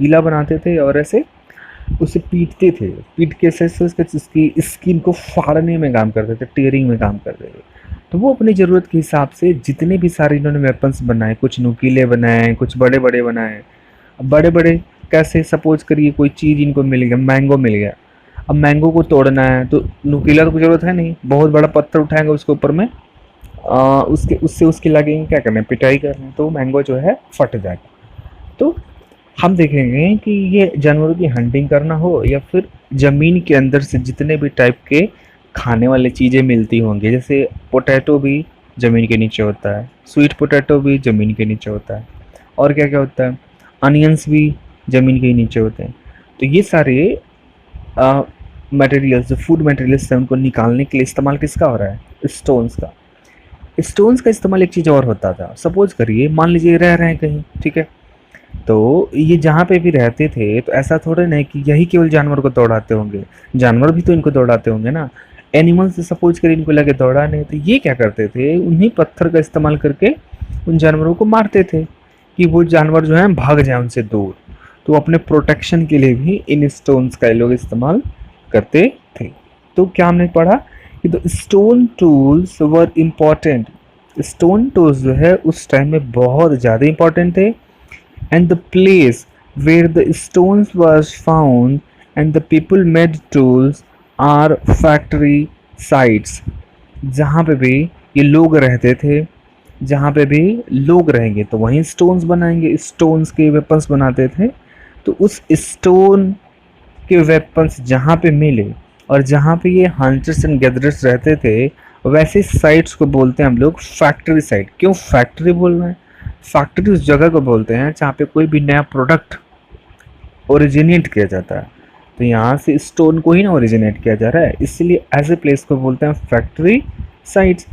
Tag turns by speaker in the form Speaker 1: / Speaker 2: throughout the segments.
Speaker 1: नुकीला बनाते थे और ऐसे उसे पीटते थे, पीट के ऐसे उसकी स्किन को फाड़ने में काम करते थे, टेयरिंग में काम करते थे। तो वो अपनी ज़रूरत के हिसाब से जितने भी सारे इन्होंने वेपन्स बनाए, कुछ नुकीले बनाए, कुछ बड़े बड़े बनाए। अब बड़े बड़े कैसे, सपोज करिए कोई चीज़ इनको मिल गया, मैंगो मिल गया, अब मैंगो को तोड़ना है तो नुकीला तो कोई ज़रूरत है नहीं, बहुत बड़ा पत्थर उठाएंगे उसके ऊपर में उसके उससे उसकी लगेंगे क्या करना है, पिटाई करना है, तो मैंगो जो है फट जाएगा। तो हम देखेंगे कि ये जानवरों की हंटिंग करना हो या फिर ज़मीन के अंदर से जितने भी टाइप के खाने वाली चीज़ें मिलती होंगी, जैसे पोटैटो भी ज़मीन के नीचे होता है, स्वीट पोटैटो भी ज़मीन के नीचे होता है, और क्या क्या होता है, अनियंस भी ज़मीन के ही नीचे होते हैं। तो ये सारे मटेरियल्स, जो फूड मटेरियल्स हैं, उनको निकालने के लिए इस्तेमाल किसका हो रहा है, स्टोन्स का। स्टोन्स का इस्तेमाल एक चीज़ और होता था, सपोज करिए मान लीजिए रह रहे हैं कहीं, ठीक है, तो ये जहाँ पे भी रहते थे तो ऐसा थोड़ा ना है कि यही केवल जानवर को दौड़ाते होंगे, जानवर भी तो इनको दौड़ाते होंगे ना। एनिमल्स से सपोज करिए इनको लगे दौड़ाने, तो ये क्या करते थे, उन्हीं पत्थर का इस्तेमाल करके उन जानवरों को मारते थे कि वो जानवर जो है भाग जाए उनसे दूर। तो अपने प्रोटेक्शन के लिए भी इन स्टोन्स का ये लोग इस्तेमाल करते थे। तो क्या हमने पढ़ा कि the stone tools were important, stone tools जो है उस टाइम में बहुत ज़्यादा इंपॉर्टेंट थे। And the place where the stones was found and the people made tools are factory sites। जहाँ पे भी ये लोग रहते थे, जहाँ पे भी लोग रहेंगे तो वहीं स्टोन्स बनाएंगे, स्टोन्स के वेपन्स बनाते थे। तो उस स्टोन के वेपन्स जहाँ पे मिले और जहाँ पे ये हंटर्स एंड गैदरर्स रहते थे, वैसे साइट्स को बोलते हैं हम लोग फैक्ट्री साइट। क्यों फैक्ट्री बोल रहे हैं, फैक्ट्री उस जगह को बोलते हैं जहाँ पे कोई भी नया प्रोडक्ट ओरिजिनेट किया जाता है। तो यहाँ से स्टोन को ही ना ओरिजिनेट किया जा रहा है, इसलिए ऐसे प्लेस को बोलते हैं factory sites.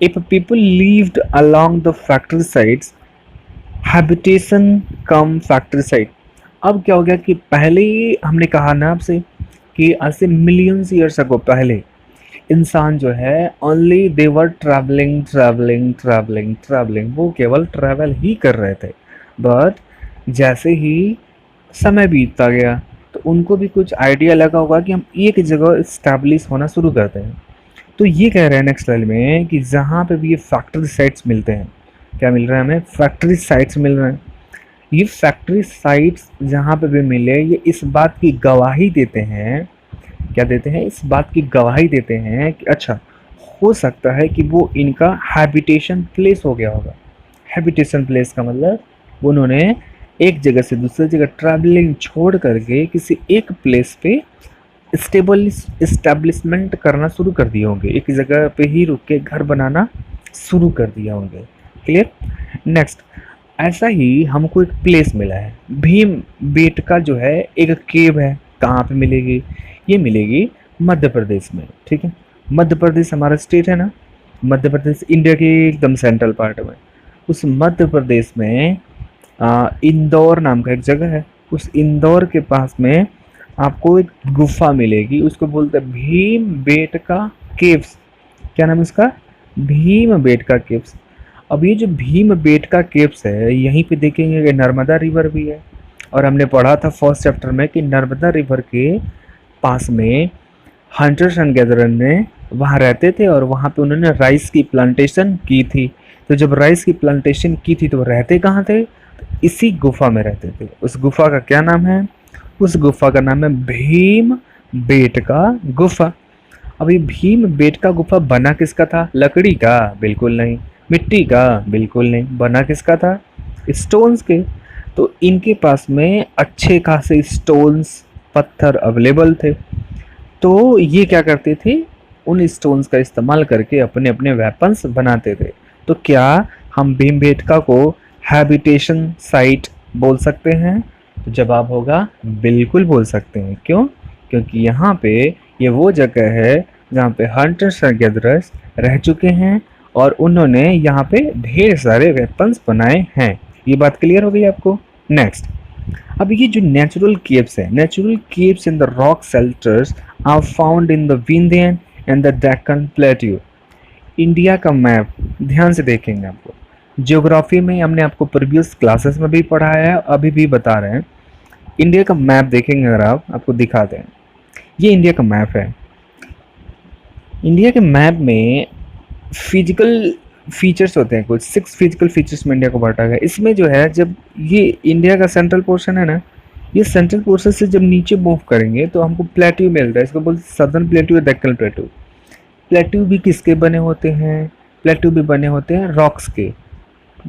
Speaker 1: If people lived along the factory sites, habitation come factory site. अब क्या हो गया कि पहले ही हमने कहा ना आपसे कि आज से मिलियंस ईयर्स अगो पहले इंसान जो है only they were travelling travelling travelling travelling, वो केवल ट्रैवल ही कर रहे थे। बट जैसे ही समय बीतता गया तो उनको भी कुछ आइडिया लगा होगा कि हम एक जगह इस्टेब्लिश होना शुरू करते हैं। तो ये कह रहे हैं नेक्स्ट लाइन में कि जहाँ पे भी ये फैक्ट्री साइट्स मिलते हैं, क्या मिल रहा है हमें, फैक्ट्री साइट्स मिल रहे हैं। ये फैक्ट्री साइट्स जहाँ पे भी मिले, ये इस बात की गवाही देते हैं, क्या देते हैं, इस बात की गवाही देते हैं कि अच्छा हो सकता है कि वो इनका हैबिटेशन प्लेस हो गया होगा। हैबिटेशन प्लेस का मतलब वो उन्होंने एक जगह से दूसरी जगह ट्रैवलिंग छोड़ करके किसी एक प्लेस पे इस्टेब्लिशमेंट करना शुरू कर दिए होंगे, एक जगह पे ही रुक के घर बनाना शुरू कर दिया होंगे। क्लियर। नेक्स्ट, ऐसा ही हमको एक प्लेस मिला है, भीम बेटका जो है एक केव है। कहाँ पे मिलेगी, ये मिलेगी मध्य प्रदेश में। ठीक है, मध्य प्रदेश हमारा स्टेट है ना, मध्य प्रदेश इंडिया के एकदम सेंट्रल पार्ट में। उस मध्य प्रदेश में इंदौर नाम का एक जगह है, उस इंदौर के पास में आपको एक गुफा मिलेगी, उसको बोलते हैं भीम बेटका केव्स। क्या नाम है इसका, भीम बेटका केव्स। अब ये जो भीम बेटका केव्स है, यहीं पे देखेंगे कि नर्मदा रिवर भी है, और हमने पढ़ा था फर्स्ट चैप्टर में कि नर्मदा रिवर के पास में हंटर्स एंड गैदरर ने वहाँ रहते थे और वहाँ पे उन्होंने राइस की प्लांटेशन की थी। तो जब राइस की प्लांटेशन की थी तो रहते कहाँ थे, तो इसी गुफा में रहते थे। उस गुफा का क्या नाम है, उस गुफा का नाम है भीम बेटका गुफा। अभी भीम बेटका गुफा बना किसका था, लकड़ी का, बिल्कुल नहीं। मिट्टी का, बिल्कुल नहीं। बना किसका था, स्टोन्स के। तो इनके पास में अच्छे खासे स्टोन्स, पत्थर अवेलेबल थे। तो ये क्या करते थे, उन स्टोन्स का इस्तेमाल करके अपने अपने वेपन्स बनाते थे। तो क्या हम भीमबेटका को हैबिटेशन साइट बोल सकते हैं, तो जवाब होगा बिल्कुल बोल सकते हैं। क्यों, क्योंकि यहाँ पे ये वो जगह है जहाँ पे हंटर्स और गैदरर्स रह चुके हैं और उन्होंने यहाँ पे ढेर सारे वेपन्स बनाए हैं। ये बात क्लियर हो गई आपको। नेक्स्ट, अब ये जो नेचुरल केव्स है, natural caves in the rock shelters are found in the Vindhyan and the Deccan plateau. India का मैप ध्यान से देखेंगे, आपको ज्योग्राफी में हमने आपको प्रीवियस क्लासेस में भी पढ़ाया है, अभी भी बता रहे हैं इंडिया का मैप देखेंगे अगर आप, आपको दिखाते हैं, ये इंडिया का मैप है। इंडिया के मैप में फिजिकल फीचर्स होते हैं, कुछ 6 फिजिकल फीचर्स में इंडिया को बांटा गया। इसमें जो है, जब ये इंडिया का सेंट्रल पोर्शन है ना, ये सेंट्रल पोर्शन से जब नीचे मूव करेंगे तो हमको प्लेट्यू मिलता है, इसको बोलते हैं सदर्न प्लेट्यू या डेक्कन प्लेट्यू। प्लेट्यू भी किसके बने होते हैं? प्लेट्यू भी बने होते हैं रॉक्स के,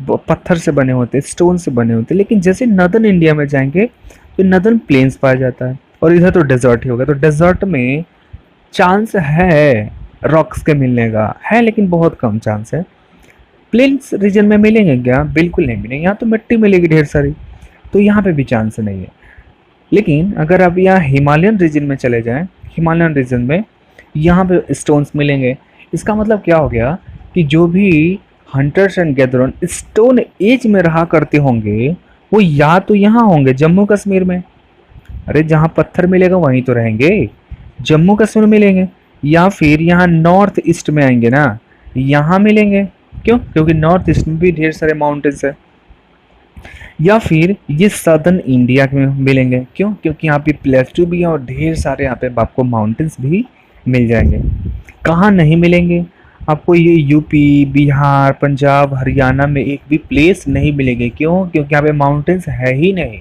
Speaker 1: पत्थर से बने होते हैं, स्टोन से बने होते हैं। लेकिन जैसे नदर्न इंडिया में जाएंगे तो नदर्न प्लेन्स पाया जाता है, और इधर तो डेजर्ट ही होगा। तो डेजर्ट में चांस है रॉक्स के मिलने का, है लेकिन बहुत कम चांस है। प्लेन्स रीजन में मिलेंगे क्या? बिल्कुल नहीं मिलेंगे, यहाँ तो मिट्टी मिलेगी ढेर सारी, तो यहाँ पे भी चांस नहीं है। लेकिन अगर आप यहाँ हिमालयन रीजन में चले जाएं, हिमालयन रीजन में यहाँ पे स्टोन्स मिलेंगे। इसका मतलब क्या हो गया कि जो भी hunters and gatherer stone age में रहा करते होंगे, वो या तो यहाँ होंगे जम्मू कश्मीर में, अरे जहाँ पत्थर मिलेगा वहीं तो रहेंगे, जम्मू कश्मीर मिलेंगे, या फिर यहाँ नॉर्थ ईस्ट में आएंगे ना, यहाँ मिलेंगे। क्यों? क्योंकि नॉर्थ ईस्ट में भी ढेर सारे माउंटेन्स है। या फिर ये सदर्न इंडिया में मिलेंगे। क्यों? क्योंकि यहाँ पे प्लेट्यू भी है और ढेर सारे यहाँ पे आपको माउंटेन्स भी मिल जाएंगे। कहाँ नहीं मिलेंगे आपको? ये यूपी, बिहार, पंजाब, हरियाणा में एक भी प्लेस नहीं मिलेंगे। क्यों? क्योंकि यहाँ पे माउंटेन्स है ही नहीं,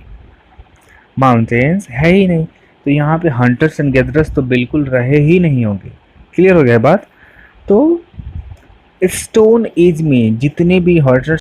Speaker 1: माउंटेन्स है ही नहीं। तो यहाँ पे हंटर्स एंड गैदरर्स तो बिल्कुल रहे ही नहीं होंगे। क्लियर हो गया बात? तो स्टोन एज में जितने भी हंटर्स